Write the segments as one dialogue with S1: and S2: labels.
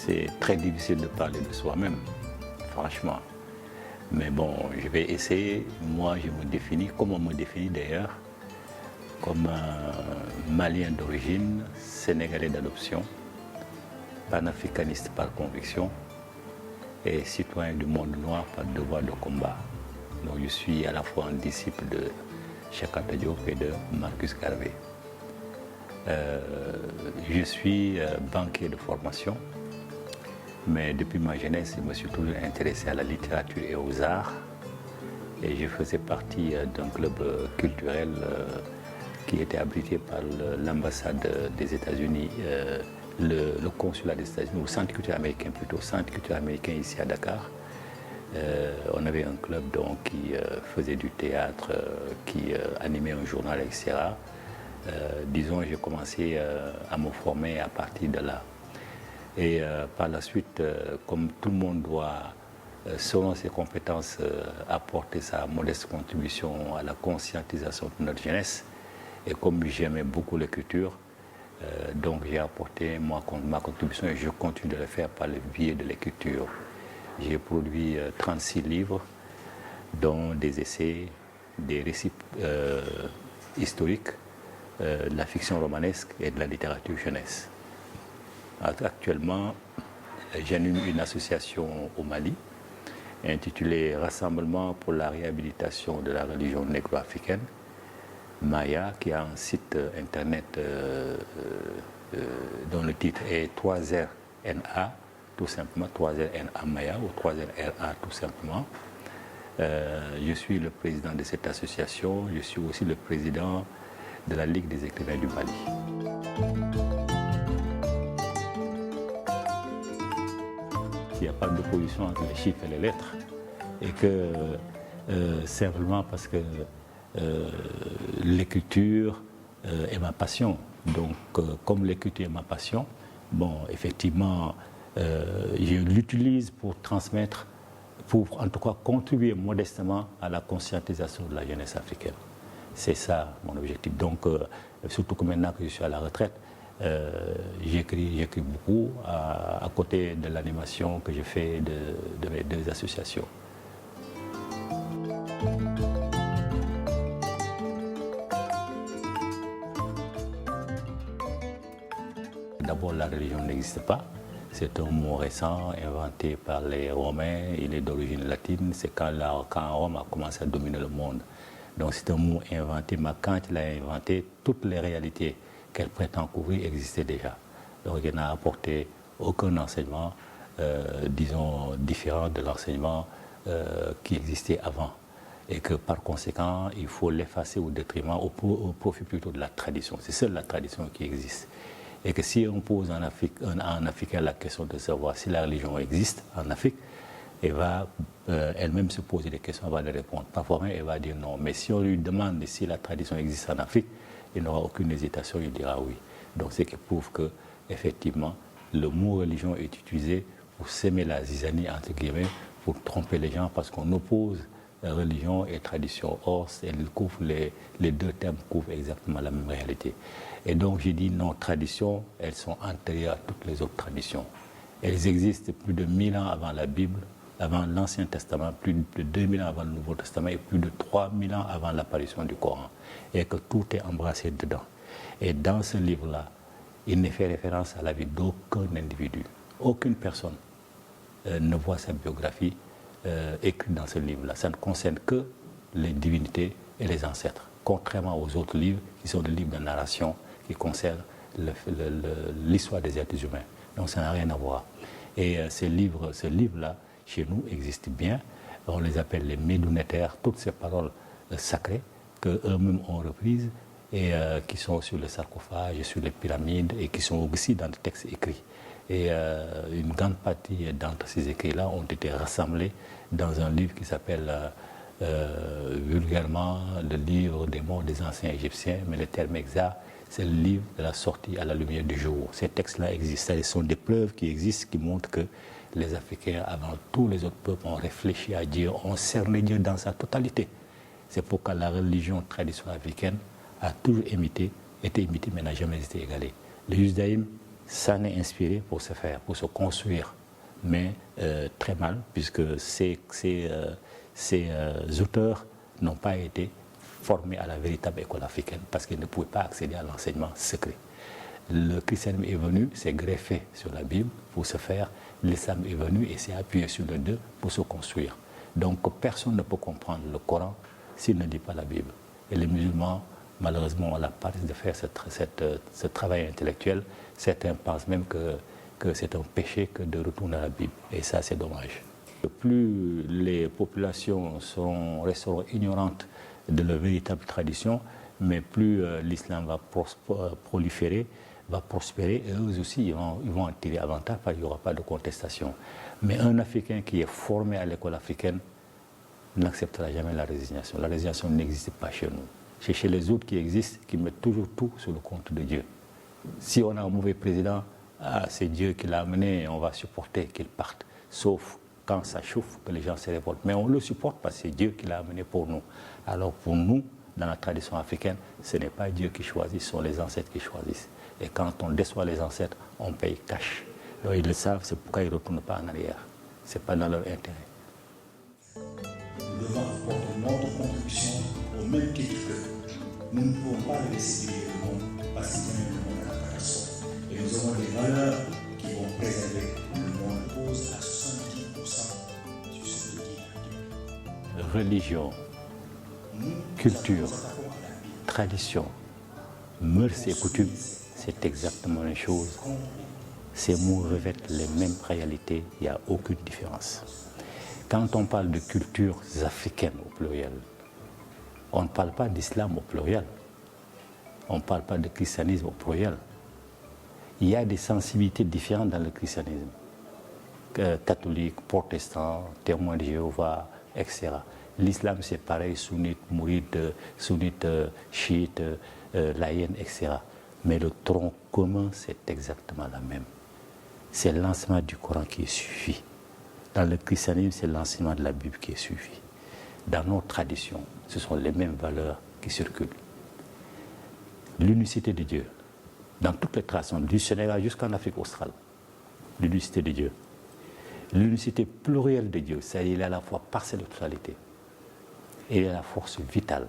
S1: c'est très difficile de parler de soi-même, franchement. Mais bon, je vais essayer. Moi, je me définis, comme on me définit d'ailleurs, comme un Malien d'origine, Sénégalais d'adoption, panafricaniste par conviction et citoyen du monde noir par devoir de combat. Donc je suis à la fois un disciple de Cheikh Anta Diop et de Marcus Garvey. Je suis banquier de formation, mais depuis ma jeunesse, je me suis toujours intéressé à la littérature et aux arts. Et je faisais partie d'un club culturel qui était abrité par l'ambassade des États-Unis, le consulat des États-Unis, ou centre culturel américain plutôt, centre culturel américain ici à Dakar. On avait un club donc, qui faisait du théâtre, qui animait un journal, etc. Disons, j'ai commencé à me former à partir de là. Et par la suite, comme tout le monde doit, selon ses compétences, apporter sa modeste contribution à la conscientisation de notre jeunesse, et comme j'aimais beaucoup l'écriture, donc j'ai apporté ma contribution et je continue de le faire par le biais de l'écriture. J'ai produit 36 livres, dont des essais, des récits historiques, de la fiction romanesque et de la littérature jeunesse. Actuellement, j'anime une association au Mali intitulée Rassemblement pour la réhabilitation de la religion négro-africaine, Maya, qui a un site internet dont le titre est 3RNA, tout simplement, 3RNA Maya ou 3RNA tout simplement. Je suis le président de cette association, je suis aussi le président de la Ligue des écrivains du Mali. Il n'y a pas d'opposition entre les chiffres et les lettres, et que simplement parce que l'écriture est ma passion. Donc, comme l'écriture est ma passion, bon, effectivement, je l'utilise pour transmettre, pour en tout cas contribuer modestement à la conscientisation de la jeunesse africaine. C'est ça mon objectif. Donc, surtout que maintenant que je suis à la retraite, j'écris beaucoup à côté de l'animation que je fais de mes deux associations. D'abord, la religion n'existe pas. C'est un mot récent inventé par les Romains. Il est d'origine latine. C'est quand Rome a commencé à dominer le monde. Donc c'est un mot inventé, mais quand il a inventé, toutes les réalités qu'elle prétend couvrir existaient déjà. Donc il n'a apporté aucun enseignement, disons, différent de l'enseignement qui existait avant. Et que par conséquent, il faut l'effacer au détriment, au profit plutôt de la tradition. C'est seule la tradition qui existe. Et que si on pose en Africain la question de savoir si la religion existe en Afrique, elle va elle-même se poser des questions, elle va les répondre. Parfois même, elle va dire non. Mais si on lui demande si la tradition existe en Afrique, il n'aura aucune hésitation, il dira oui. Donc c'est qui prouve que, effectivement, le mot religion est utilisé pour s'aimer la zizanie, entre guillemets, pour tromper les gens, parce qu'on oppose religion et tradition. Or, les deux termes couvrent exactement la même réalité. Et donc, j'ai dit non, traditions, elles sont antérieures à toutes les autres traditions. Elles existent plus de 1000 ans avant la Bible, avant l'Ancien Testament, plus de 2000 ans avant le Nouveau Testament et plus de 3000 ans avant l'apparition du Coran. Et que tout est embrassé dedans. Et dans ce livre-là, il ne fait référence à la vie d'aucun individu. Aucune personne ne voit sa biographie écrite dans ce livre-là. Ça ne concerne que les divinités et les ancêtres, contrairement aux autres livres qui sont des livres de narration qui concernent l'histoire des êtres humains. Donc ça n'a rien à voir. Et ce livre-là, chez nous, existe bien. On les appelle les médounétaires, toutes ces paroles sacrées qu'eux-mêmes ont reprises et qui sont sur les sarcophages, sur les pyramides et qui sont aussi dans des textes écrits. Et une grande partie d'entre ces écrits-là ont été rassemblés dans un livre qui s'appelle vulgairement le livre des morts des anciens Égyptiens, mais le terme exact, c'est le livre de la sortie à la lumière du jour. Ces textes-là existent, ce sont des preuves qui existent, qui montrent que les Africains, avant tous les autres peuples, ont réfléchi à Dieu, ont cerné Dieu dans sa totalité. C'est pourquoi la religion traditionnelle africaine a toujours été imitée, mais n'a jamais été égalée. Le judaïsme Ça n'est inspiré pour se faire, pour se construire, mais très mal, puisque ces auteurs n'ont pas été formés à la véritable école africaine, parce qu'ils ne pouvaient pas accéder à l'enseignement secret. Le christianisme est venu, s'est greffé sur la Bible pour se faire, l'islam est venu et s'est appuyé sur les deux pour se construire. Donc personne ne peut comprendre le Coran s'il ne lit pas la Bible. Et les musulmans, malheureusement, ont la paresse de faire ce travail intellectuel. Certains pensent même que c'est un péché que de retourner à la Bible. Et ça, c'est dommage. Plus les populations resteront ignorantes de leur véritable tradition, mais plus l'islam va proliférer, va prospérer, et eux aussi, ils vont en tirer avantage, parce qu'il n'y aura pas de contestation. Mais un Africain qui est formé à l'école africaine n'acceptera jamais la résignation. La résignation n'existe pas chez nous. C'est chez les autres qui existent, qui mettent toujours tout sur le compte de Dieu. Si on a un mauvais président, c'est Dieu qui l'a amené, on va supporter qu'il parte. Sauf quand ça chauffe, que les gens se révoltent. Mais on le supporte parce que c'est Dieu qui l'a amené pour nous. Alors pour nous, dans la tradition africaine, ce n'est pas Dieu qui choisit, ce sont les ancêtres qui choisissent. Et quand on déçoit les ancêtres, on paye cash. Donc ils le savent, c'est pourquoi ils ne retournent pas en arrière. Ce n'est pas dans leur intérêt.
S2: Nous devons apporter notre contribution au même titre que nous ne pouvons pas laisser briller le monde parce qu'il y a le monde à la catastrophe. Et nous avons des valeurs qui vont préserver le monde cause à 70% du ce qui dit.
S1: Religion, culture, tradition, mœurs et coutumes, c'est exactement la même chose. Ces mots revêtent les mêmes réalités, il n'y a aucune différence. Quand on parle de cultures africaines au pluriel, on ne parle pas d'islam au pluriel, on ne parle pas de christianisme au pluriel. Il y a des sensibilités différentes dans le christianisme. Catholique, protestant, témoin de Jéhovah, etc. L'islam c'est pareil, sunnite, mouride, sunnite, chiite, laïenne, etc. Mais le tronc commun c'est exactement la même. C'est l'enseignement du Coran qui est suivi. Dans le christianisme, c'est l'enseignement de la Bible qui est suivi. Dans nos traditions, ce sont les mêmes valeurs qui circulent. L'unicité de Dieu, dans toutes les traditions, du Sénégal jusqu'en Afrique australe, l'unicité de Dieu. L'unicité plurielle de Dieu, c'est-à-dire il est à la fois partielle de totalité. Il est la force vitale.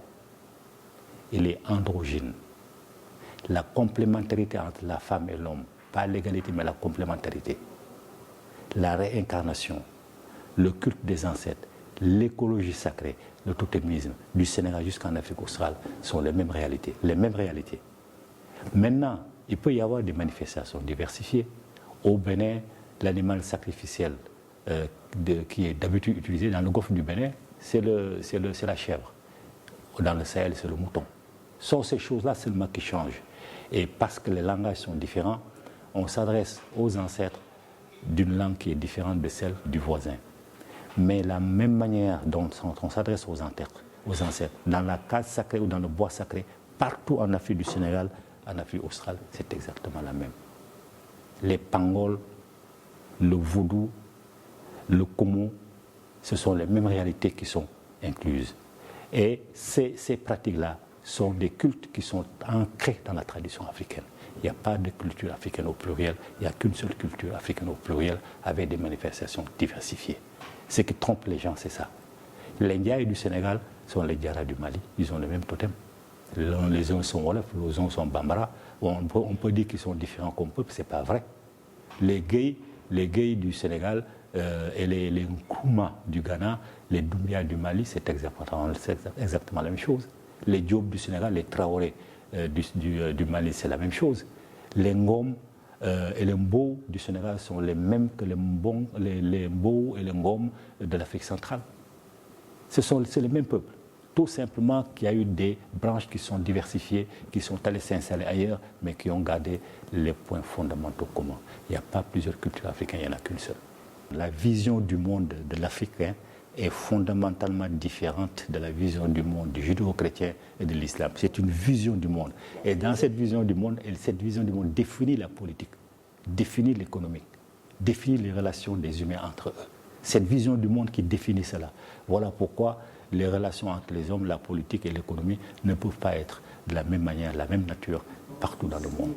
S1: Il est androgyne. La complémentarité entre la femme et l'homme, pas l'égalité, mais la complémentarité. La réincarnation, le culte des ancêtres, l'écologie sacrée, le totémisme, du Sénégal jusqu'en Afrique australe, sont les mêmes réalités. Les mêmes réalités. Maintenant, il peut y avoir des manifestations diversifiées. Au Bénin, l'animal sacrificiel qui est d'habitude utilisé dans le golfe du Bénin, c'est la chèvre. Dans le Sahel, c'est le mouton. Ce sont ces choses-là seulement qui changent. Et parce que les langages sont différents, on s'adresse aux ancêtres d'une langue qui est différente de celle du voisin. Mais la même manière dont on s'adresse aux ancêtres, dans la case sacrée ou dans le bois sacré, partout en Afrique du Sénégal, en Afrique australe, c'est exactement la même. Les pangols, le vaudou, le komo, ce sont les mêmes réalités qui sont incluses. Et ces pratiques-là sont des cultes qui sont ancrés dans la tradition africaine. Il n'y a pas de culture africaine au pluriel, il n'y a qu'une seule culture africaine au pluriel avec des manifestations diversifiées. Ce qui trompe les gens, c'est ça. Les Ndiaye du Sénégal sont les Diarra du Mali, ils ont le même totem. Les uns sont Wolof, les uns sont Bambara. On peut dire qu'ils sont différents comme peuple, ce n'est pas vrai. Les Guèye du Sénégal et les Nkrumah du Ghana, les Doumbia du Mali, c'est exactement la même chose. Les Diop du Sénégal, les Traoré du Mali, c'est la même chose. Les Ngom et les Mbo du Sénégal sont les mêmes que les Mbo et les Ngom de l'Afrique centrale. C'est les mêmes peuples. Tout simplement qu'il y a eu des branches qui sont diversifiées, qui sont allées s'installer ailleurs, mais qui ont gardé les points fondamentaux communs. Il n'y a pas plusieurs cultures africaines, il n'y en a qu'une seule. La vision du monde de l'Africain est fondamentalement différente de la vision du monde du judéo-chrétien et de l'islam. C'est une vision du monde. Et dans cette vision du monde, définit la politique, définit l'économie, définit les relations des humains entre eux. Cette vision du monde qui définit cela. Voilà pourquoi les relations entre les hommes, la politique et l'économie ne peuvent pas être de la même manière, la même nature partout dans le monde.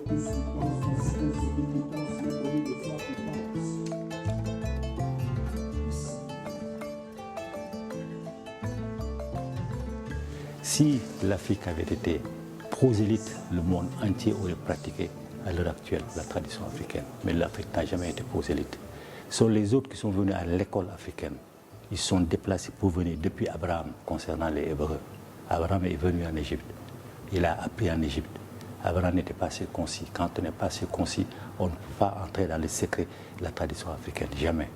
S1: Si l'Afrique avait été prosélyte, le monde entier aurait pratiqué à l'heure actuelle la tradition africaine. Mais l'Afrique n'a jamais été prosélyte. Ce sont les autres qui sont venus à l'école africaine. Ils sont déplacés pour venir depuis Abraham concernant les Hébreux. Abraham est venu en Égypte. Il a appris en Égypte. Abraham n'était pas circoncis. Quand on n'est pas circoncis, on ne peut pas entrer dans les secrets de la tradition africaine. Jamais.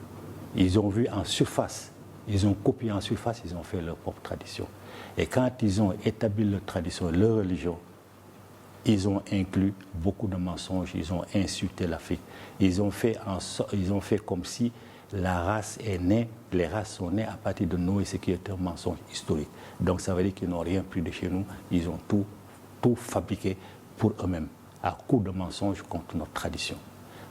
S1: Ils ont vu en surface, ils ont copié en surface, ils ont fait leur propre tradition. Et quand ils ont établi leur tradition, leur religion, ils ont inclus beaucoup de mensonges, ils ont insulté l'Afrique. Ils ont fait comme si la race est née, les races sont nées à partir de Noé, ce qui est un mensonge historique. Donc ça veut dire qu'ils n'ont rien pris de chez nous, ils ont tout fabriqué pour eux-mêmes, à coup de mensonges contre notre tradition.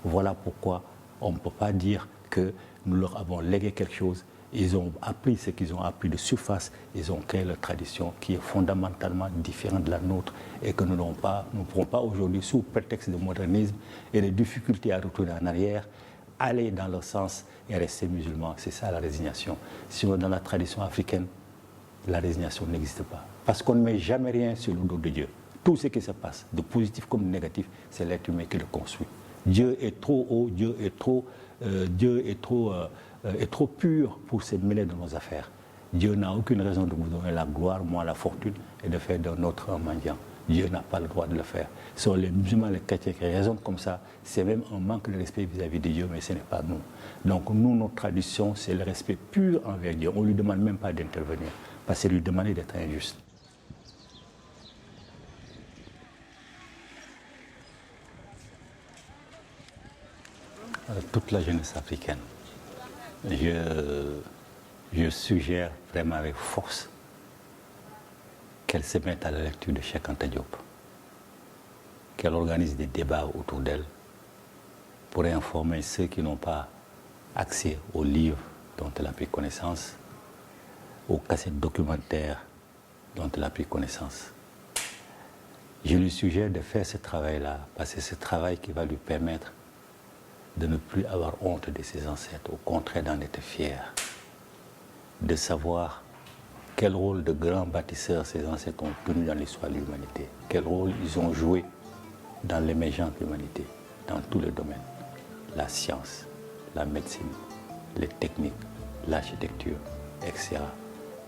S1: Voilà pourquoi on ne peut pas dire que nous leur avons légué quelque chose. Ils ont appris ce qu'ils ont appris de surface, ils ont créé leur tradition qui est fondamentalement différente de la nôtre et que nous ne pourrons pas aujourd'hui, sous prétexte de modernisme et de difficultés à retourner en arrière, aller dans leur sens et rester musulmans. C'est ça la résignation. Sinon, dans la tradition africaine, la résignation n'existe pas. Parce qu'on ne met jamais rien sur le dos de Dieu. Tout ce qui se passe, de positif comme de négatif, c'est l'être humain qui le construit. Dieu est trop haut, Dieu est trop pur pour se mêler de nos affaires. Dieu n'a aucune raison de vous donner la gloire, moi la fortune, et de faire d'un autre un mendiant. Dieu n'a pas le droit de le faire. Ce sont les musulmans, les chrétiens qui raisonnent comme ça. C'est même un manque de respect vis-à-vis de Dieu, mais ce n'est pas nous. Donc nous, notre tradition, c'est le respect pur envers Dieu. On ne lui demande même pas d'intervenir, parce que lui demander d'être injuste. Toute la jeunesse africaine, je suggère vraiment avec force qu'elle se mette à la lecture de Cheikh Anta Diop, qu'elle organise des débats autour d'elle pour informer ceux qui n'ont pas accès aux livres dont elle a pris connaissance, aux cassettes documentaires dont elle a pris connaissance. Je lui suggère de faire ce travail-là, parce que c'est ce travail qui va lui permettre de ne plus avoir honte de ses ancêtres, au contraire d'en être fier, de savoir quel rôle de grands bâtisseurs ces ancêtres ont tenu dans l'histoire de l'humanité, quel rôle ils ont joué dans l'émergence de l'humanité, dans tous les domaines, la science, la médecine, les techniques, l'architecture, etc.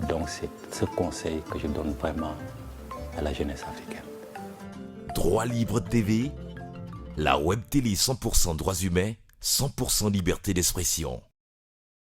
S1: Donc c'est ce conseil que je donne vraiment à la jeunesse africaine.
S3: Droit Libre TV, la web télé 100% droits humains, 100% liberté d'expression.